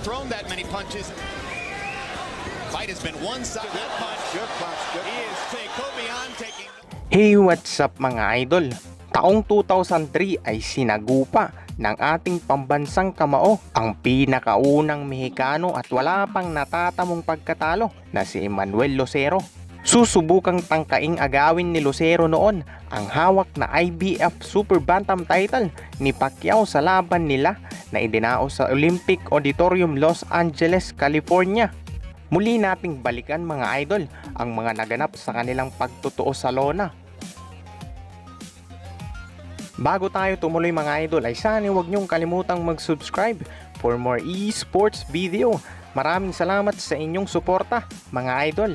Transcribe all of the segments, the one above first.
thrown that many punches. Fight has been one-sided. That punch. Good punch. Good punch. He is taking. Hey, what's up mga idol? Taong 2003 ay sinagupa ng ating pambansang kamao ang pinakaunang Mexicano at wala pang natatamong pagkatalo na si Emmanuel Lucero. Susubukang tangkaing agawin ni Lucero noon ang hawak na IBF Super Bantam title ni Pacquiao sa laban nila na idinaos sa Olympic Auditorium, Los Angeles, California. Muli nating balikan mga idol ang mga naganap sa kanilang pagtutuo sa lona. Bago tayo tumuloy mga idol ay sana huwag niyong kalimutang mag-subscribe for more esports video. Maraming salamat sa inyong suporta mga idol.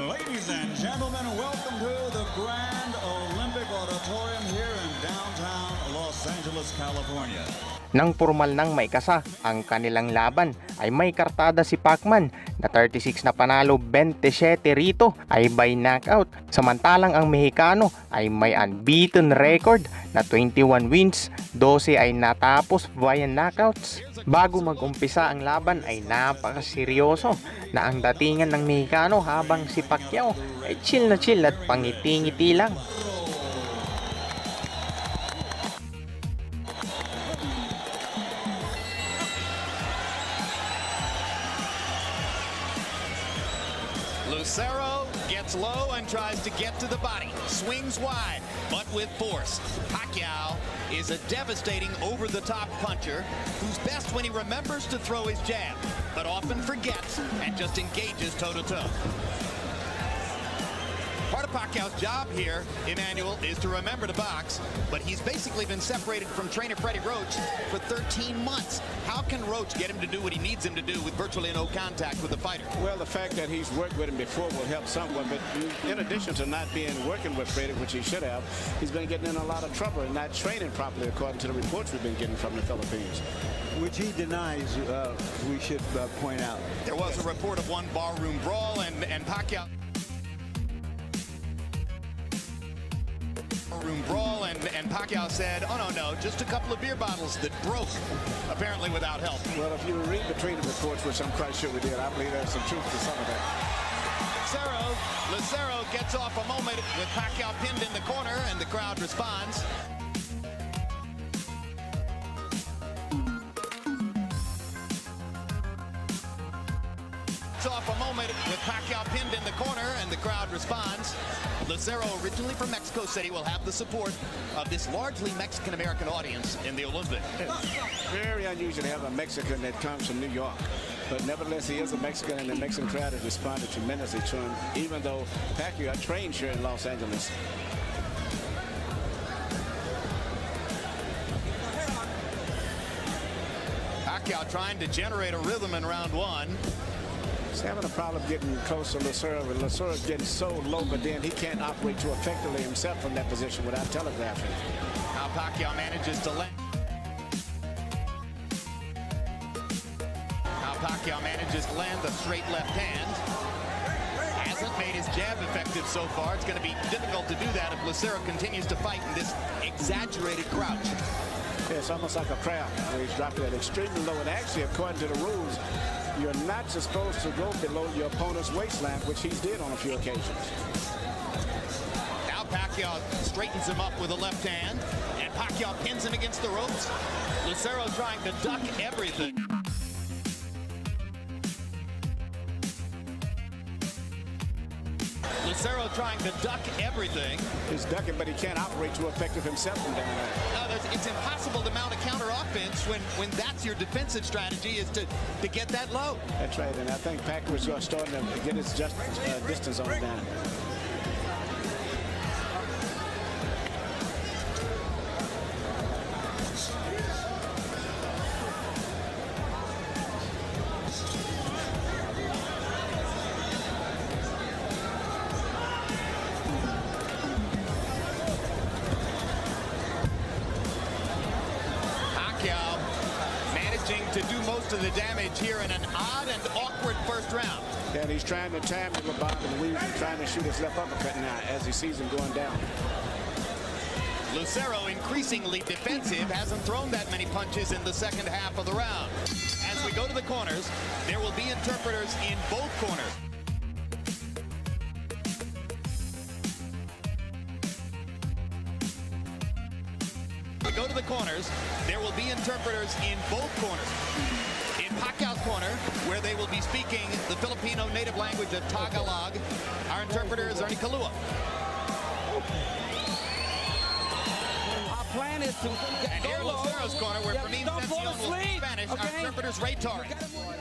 Ladies and gentlemen, welcome to the Grand Olympic Auditorium here in downtown Los Angeles, California. Nang formal nang maikasa ang kanilang laban ay may kartada si Pacman na 36 na panalo, 27 rito ay by knockout. Samantalang ang Mexicano ay may unbeaten record na 21 wins, 12 ay natapos via knockouts. Bago mag-umpisa ang laban ay napakaseryoso na ang datingan ng Mexicano habang si Pacquiao ay chill at pangiti-ngiti lang. Lucero gets low and tries to get to the body. Swings wide, but with force. Pacquiao is a devastating over-the-top puncher who's best when he remembers to throw his jab, but often forgets and just engages toe-to-toe. Part of Pacquiao's job here, Emmanuel, is to remember to box, but he's basically been separated from trainer Freddie Roach for 13 months. How can Roach get him to do what he needs him to do with virtually no contact with the fighter? Well, the fact that he's worked with him before will help somewhat, but in addition to not working with Freddie, which he should have, he's been getting in a lot of trouble and not training properly according to the reports we've been getting from the Philippines. Which he denies, we should point out. There was a report of one barroom brawl and Pacquiao... and Pacquiao said, oh no, just a couple of beer bottles that broke, apparently without help. Well, if you read between the reports, which I'm quite sure we did, I believe there's some truth to some of that. Lucero gets off a moment with Pacquiao pinned in the corner and the crowd responds. Off a moment with Pacquiao pinned in the corner and the crowd responds. Lucero, originally from Mexico, said he will have the support of this largely Mexican-American audience in the Olympics. Very unusual to have a Mexican that comes from New York. But nevertheless, he is a Mexican, and the Mexican crowd has responded tremendously to him, even though Pacquiao trained here in Los Angeles. Pacquiao trying to generate a rhythm in round one. He's having a problem getting close to Lucero. Lucero's getting so low, but then he can't operate too effectively himself from that position without telegraphing. How Pacquiao manages to land. The straight left hand. Hasn't made his jab effective so far. It's going to be difficult to do that if Lucero continues to fight in this exaggerated crouch. Yeah, it's almost like a crab where he's dropping it extremely low. And actually, according to the rules, you're not supposed to go below your opponent's waistline, which he did on a few occasions. Now Pacquiao straightens him up with a left hand, and Pacquiao pins him against the ropes. Lucero trying to duck everything. Lucero trying to duck everything. He's ducking, but he can't operate too effective himself from down there. It's impossible to mount a counter offense when that's your defensive strategy, is to get that low. That's right, and I think Pacquiao's starting to get his distance on down. To do most of the damage here in an odd and awkward first round. And he's trying to time the Bob and weave, trying to shoot his left uppercut now as he sees him going down. Lucero, increasingly defensive, hasn't thrown that many punches in the second half of the round. As we go to the corners, there will be interpreters in both corners. We go to the corners, there will be interpreters in both corners. In Pacquiao's corner, where they will be speaking the Filipino native language of Tagalog, our interpreter is Ernie Kalua. Our plan is to And here in Lucero's corner, where Fermin Sencion will speak Spanish, our interpreter's Ray Torres.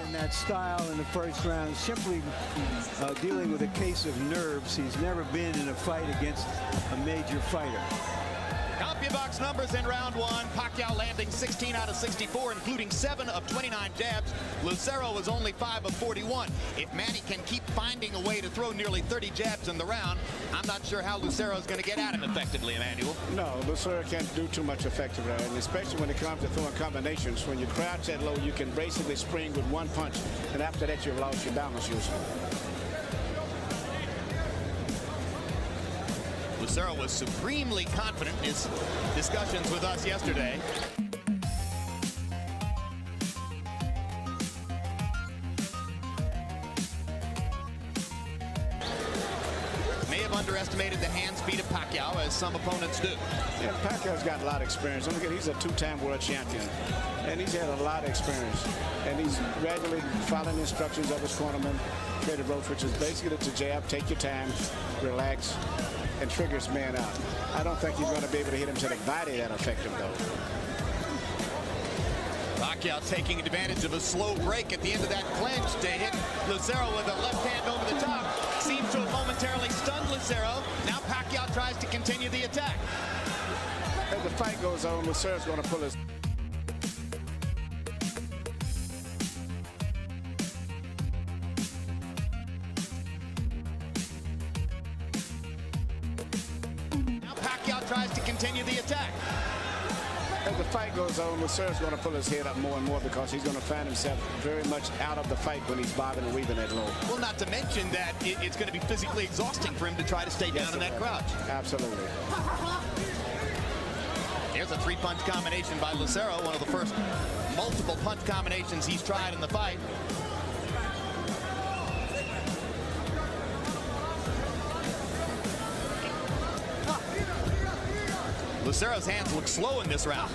In that style in the first round, simply dealing with a case of nerves. He's never been in a fight against a major fighter. CompuBox numbers in round one. Pacquiao landing 16 out of 64, including 7 of 29 jabs. Lucero was only 5 of 41. If Manny can keep finding a way to throw nearly 30 jabs in the round, I'm not sure how Lucero is going to get at him effectively, Emmanuel. No, Lucero can't do too much effectively, and especially when it comes to throwing combinations. When you crouch that low, you can basically spring with one punch, and after that, you've lost your balance usually. Lucero was supremely confident in his discussions with us yesterday. May have underestimated the hand speed of Pacquiao, as some opponents do. Yeah, Pacquiao's got a lot of experience. Don't forget, he's a 2-time world champion, and he's had a lot of experience. And he's gradually following instructions of his cornerman, Freddie Roach, which is basically to jab, take your time, relax, and trigger his man out. I don't think he's going to be able to hit him to the body that effective, though. Pacquiao taking advantage of a slow break at the end of that clinch to hit Lucero with a left hand over the top. Seems to have momentarily stunned Lucero. Now Pacquiao tries to continue the attack. As the fight goes on, Lucero's going to pull his... Tries to continue the attack. As the fight goes on, Lucero's going to pull his head up more and more because he's going to find himself very much out of the fight when he's bobbing and weaving that low. Well, not to mention that it's going to be physically exhausting for him to try to stay down in that crouch. Absolutely. Here's a 3-punch combination by Lucero, one of the first multiple punch combinations he's tried in the fight. Lucero's hands look slow in this round.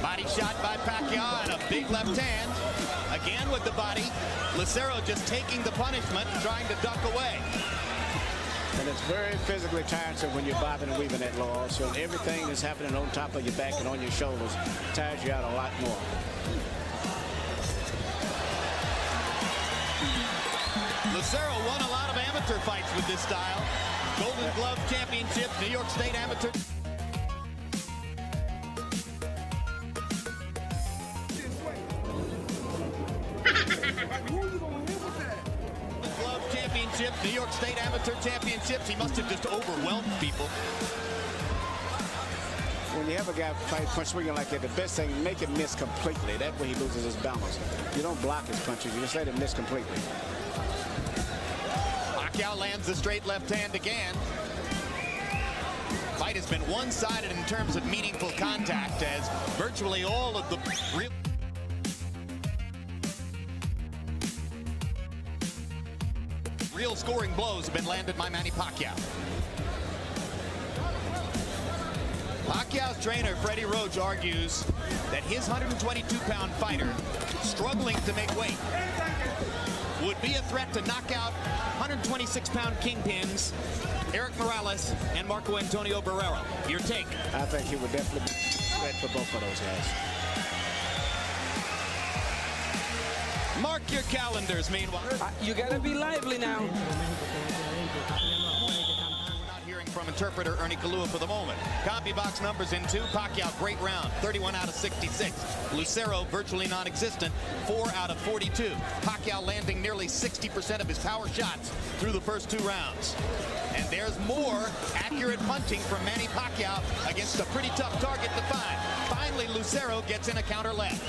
Body shot by Pacquiao and a big left hand. Again with the body. Lucero just taking the punishment and trying to duck away. And it's very physically tiresome when you're bobbing and weaving that low. So everything that's happening on top of your back and on your shoulders tires you out a lot more. Lucero won a lot of amateur fights with this style. Golden Glove Championship, New York State Amateur. Glove Championship, New York State Amateur Championships. He must have just overwhelmed people. When you have a guy fight punch swinging like that, the best thing, make him miss completely. That way he loses his balance. You don't block his punches, you just let him miss completely. Pacquiao lands the straight left hand again. Fight has been one-sided in terms of meaningful contact, as virtually all of the real scoring blows have been landed by Manny Pacquiao. Pacquiao's trainer, Freddie Roach, argues that his 122-pound fighter, struggling to make weight, would be a threat to knock out 126-pound kingpins Eric Morales and Marco Antonio Barrera. Your take? I think he would definitely be a threat for both of those guys. Mark your calendars, meanwhile. You gotta be lively now. From interpreter Ernie Kalua for the moment. CompuBox numbers in 2. Pacquiao, great round, 31 out of 66. Lucero, virtually non-existent, 4 out of 42. Pacquiao landing nearly 60% of his power shots through the first 2 rounds. And there's more accurate punching from Manny Pacquiao against a pretty tough target to find. Finally, Lucero gets in a counter left.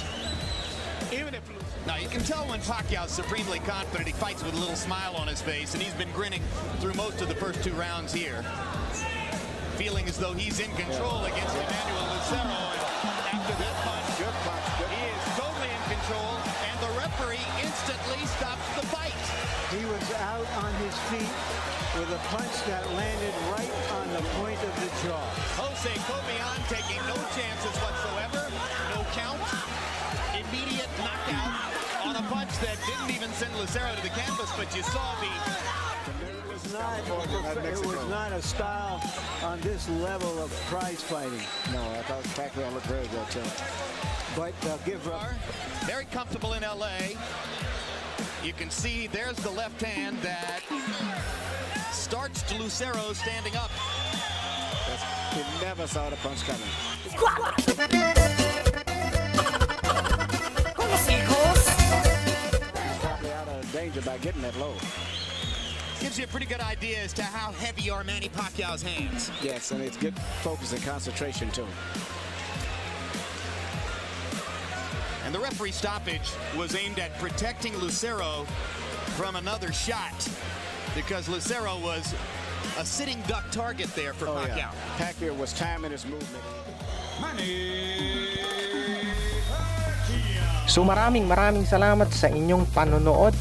Even if Now, you can tell when Pacquiao's supremely confident, he fights with a little smile on his face, and he's been grinning through most of the first 2 rounds here, feeling as though he's in control against Emmanuel Lucero. And after that punch, he is totally in control, and the referee instantly stops the fight. He was out on his feet with a punch that landed right on the point of the jaw. Jose Cobian taking no chances whatsoever, no count, immediate knockout on a punch that didn't even send Lucero to the canvas, but you saw the... It was not a style on this level of prize fighting. no, I thought Pacquiao looked very good too. But give up. Very comfortable in LA. You can see there's the left hand that starts to Lucero standing up. He never saw the punch coming. He's probably out of danger by getting that low. Gives you a pretty good idea as to how heavy are Manny Pacquiao's hands. Yes, and it's good focus and concentration too. And the referee stoppage was aimed at protecting Lucero from another shot, because Lucero was a sitting duck target there for Pacquiao. Pacquiao was timing his movement. Manny Pacquiao. So maraming salamat sa inyong panonood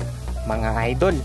mga idol.